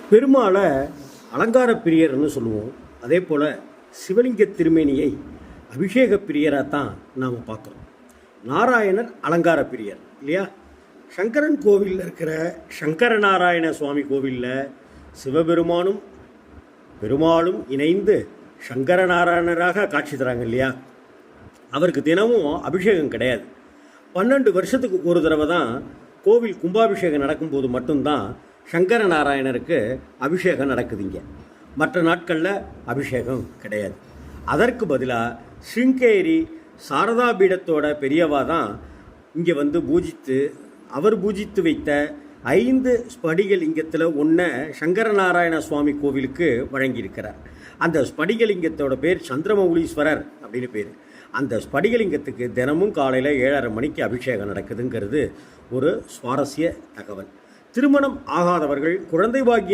பெருமாளை அலங்கார பிரியர்னு சொல்லுவோம். அதே போல் சிவலிங்க திருமேனியை அபிஷேக பிரியராக தான் நாம் பார்க்குறோம். நாராயணர் அலங்கார பிரியர் இல்லையா? சங்கரன் கோவிலில் இருக்கிற சங்கரநாராயண சுவாமி கோவிலில் சிவபெருமானும் பெருமாளும் இணைந்து சங்கரநாராயணராக காட்சி தராங்க இல்லையா? அவருக்கு தினமும் அபிஷேகம் கிடையாது. 12 வருஷத்துக்கு ஒரு தடவை தான் கோவில் கும்பாபிஷேகம் நடக்கும்போது மட்டும்தான் சங்கரநாராயணருக்கு அபிஷேகம் நடக்குதுங்க. மற்ற நாட்களில் அபிஷேகம் கிடையாது. அதற்கு பதிலாக ஸ்ருங்கேரி சாரதா பீடத்தோட பெரியவா தான் இங்கே வந்து அவர் பூஜித்து வைத்த 5 ஸ்படிகலிங்கத்தில் ஒன்றை சங்கரநாராயண சுவாமி கோவிலுக்கு வழங்கியிருக்கிறார். அந்த ஸ்படிகலிங்கத்தோட பேர் சந்திரமௌலீஸ்வரர் அப்படின்னு பேர். அந்த ஸ்படிகலிங்கத்துக்கு தினமும் காலையில் 7:30 மணிக்கு அபிஷேகம் நடக்குதுங்கிறது ஒரு சுவாரஸ்ய தகவல். திருமணம் ஆகாதவர்கள் குழந்தை பாக்கிய